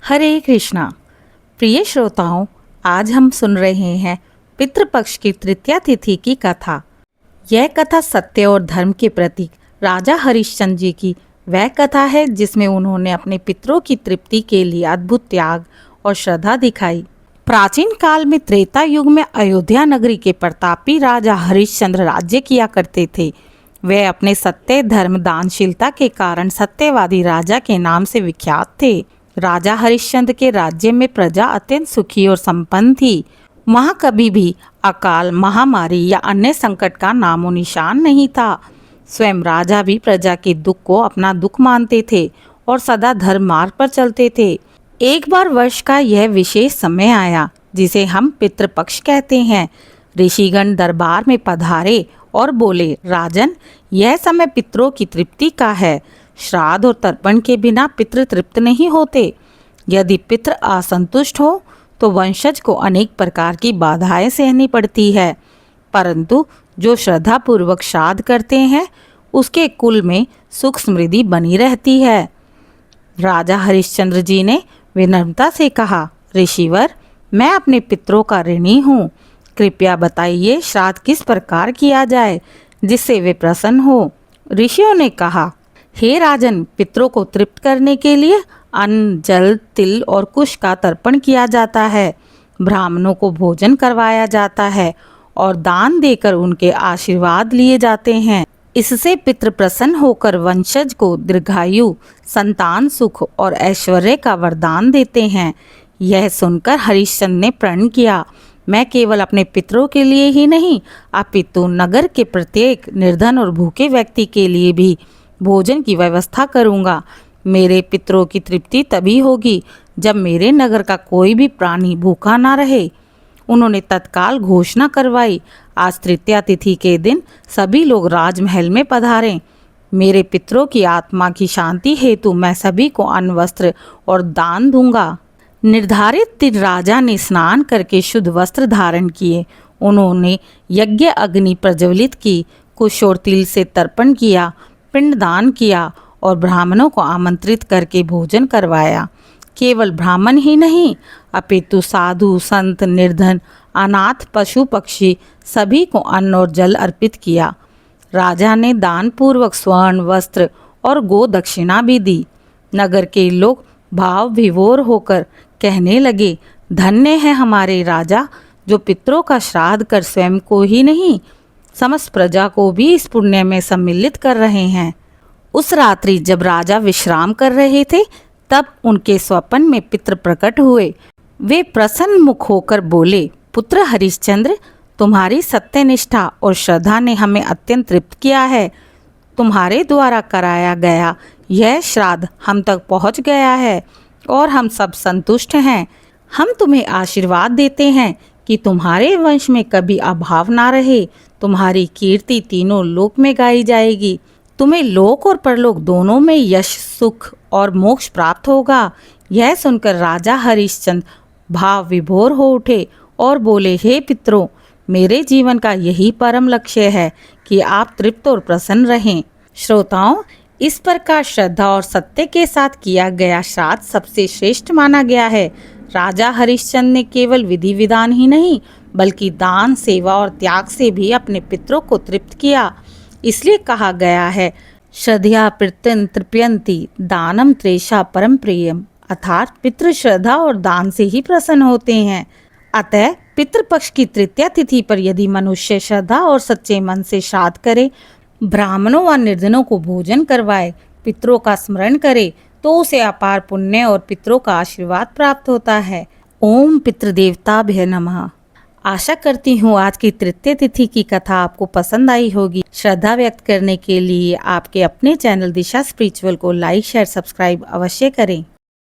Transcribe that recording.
हरे कृष्णा। प्रिय श्रोताओं, आज हम सुन रहे हैं पितृपक्ष की तृतीया तिथि की कथा। यह कथा सत्य और धर्म के प्रतीक राजा हरिश्चंद्र जी की वह कथा है जिसमें उन्होंने अपने पितरों की तृप्ति के लिए अद्भुत त्याग और श्रद्धा दिखाई। प्राचीन काल में त्रेता युग में अयोध्या नगरी के प्रतापी राजा हरिश्चंद्र राज्य किया करते थे। वे अपने सत्य, धर्म, दानशीलता के कारण सत्यवादी राजा के नाम से विख्यात थे। राजा हरिश्चंद्र के राज्य में प्रजा अत्यंत सुखी और संपन्न थी। वहाँ कभी भी अकाल, महामारी या अन्य संकट का नामो निशान नहीं था। स्वयं राजा भी प्रजा के दुख को अपना दुख मानते थे और सदा धर्म मार्ग पर चलते थे। एक बार वर्ष का यह विशेष समय आया जिसे हम पितृपक्ष कहते हैं। ऋषिगण दरबार में पधारे और बोले, राजन, यह समय पितरों की तृप्ति का है। श्राद्ध और तर्पण के बिना पितृ तृप्त नहीं होते। यदि पितृ असंतुष्ट हो तो वंशज को अनेक प्रकार की बाधाएं सहनी पड़ती है, परंतु जो श्रद्धा पूर्वक श्राद्ध करते हैं उसके कुल में सुख समृद्धि बनी रहती है। राजा हरिश्चंद्र जी ने विनम्रता से कहा, ऋषिवर, मैं अपने पितरों का ऋणी हूँ। कृपया बताइए श्राद्ध किस प्रकार किया जाए जिससे वे प्रसन्न हो। ऋषियों ने कहा, हे राजन, पितरों को तृप्त करने के लिए अन्न, जल, तिल और कुश का तर्पण किया जाता है। ब्राह्मणों को भोजन करवाया जाता है और दान देकर उनके आशीर्वाद लिए जाते हैं। इससे पितृ प्रसन्न होकर वंशज को दीर्घायु, संतान सुख और ऐश्वर्य का वरदान देते हैं। यह सुनकर हरिश्चंद्र ने प्रण किया, मैं केवल अपने पितरों के लिए ही नहीं अपितु नगर के प्रत्येक निर्धन और भूखे व्यक्ति के लिए भी भोजन की व्यवस्था करूंगा। मेरे पितरों की तृप्ति तभी होगी जब मेरे नगर का कोई भी प्राणी भूखा ना रहे। उन्होंने तत्काल घोषणा करवाई, आज तृतीया तिथि के दिन सभी लोग राजमहल में पधारें। मेरे पितरों की आत्मा की शांति हेतु मैं सभी को अन्न, वस्त्र और दान दूंगा। निर्धारित दिन राजा ने स्नान करके शुद्ध वस्त्र धारण किए। उन्होंने यज्ञ अग्नि प्रज्वलित की, कुश और तिल से तर्पण किया, पिंडदान किया और ब्राह्मणों को आमंत्रित करके भोजन करवाया। केवल ब्राह्मण ही नहीं अपितु साधु, संत, निर्धन, अनाथ, पशु पक्षी सभी को अन्न और जल अर्पित किया। राजा ने दान पूर्वक स्वर्ण, वस्त्र और गो दक्षिणा भी दी। नगर के लोग भाव विभोर होकर कहने लगे, धन्य है हमारे राजा जो पितरों का श्राद्ध कर स्वयं को ही नहीं समस्त प्रजा को भी इस पुण्य में सम्मिलित कर रहे हैं। उस रात्रि जब राजा विश्राम कर रहे थे तब उनके स्वप्न में पितृ प्रकट हुए। वे प्रसन्न मुख होकर बोले, पुत्र हरिश्चंद्र, तुम्हारी सत्यनिष्ठा और श्रद्धा ने हमें अत्यंत तृप्त किया है। तुम्हारे द्वारा कराया गया यह श्राद्ध हम तक पहुंच गया है और हम सब संतुष्ट हैं। हम तुम्हें आशीर्वाद देते हैं कि तुम्हारे वंश में कभी अभाव ना रहे। तुम्हारी कीर्ति तीनों लोक में गाई जाएगी। तुम्हें लोक और परलोक दोनों में यश, सुख और मोक्ष प्राप्त होगा। यह सुनकर राजा हरिश्चंद्र भाव विभोर हो उठे और बोले, हे पितरों, मेरे जीवन का यही परम लक्ष्य है कि आप तृप्त और प्रसन्न रहें। श्रोताओं, इस प्रकार श्रद्धा और सत्य के साथ किया गया श्राद्ध सबसे श्रेष्ठ माना गया है। राजा हरिश्चंद्र ने केवल विधि विधान ही नहीं बल्कि दान, सेवा और त्याग से भी अपने पितरों को तृप्त किया। इसलिए कहा गया है, श्रद्धया पितृन् तृप्यन्ति दानम त्रेषा परम प्रियम, अर्थात पितृ श्रद्धा और दान से ही प्रसन्न होते हैं। अतः पितृपक्ष की तृतीया तिथि पर यदि मनुष्य श्रद्धा और सच्चे मन से श्राद्ध करे, ब्राह्मणों व निर्धनों को भोजन करवाए, पितरों का स्मरण करे तो उसे अपार पुण्य और पितरों का आशीर्वाद प्राप्त होता है। ओम पितृदेवताभ्य नमः। आशा करती हूँ आज की तृतीय तिथि की कथा आपको पसंद आई होगी। श्रद्धा व्यक्त करने के लिए आपके अपने चैनल दिशा स्पिरिचुअल को लाइक, शेयर, सब्सक्राइब अवश्य करें।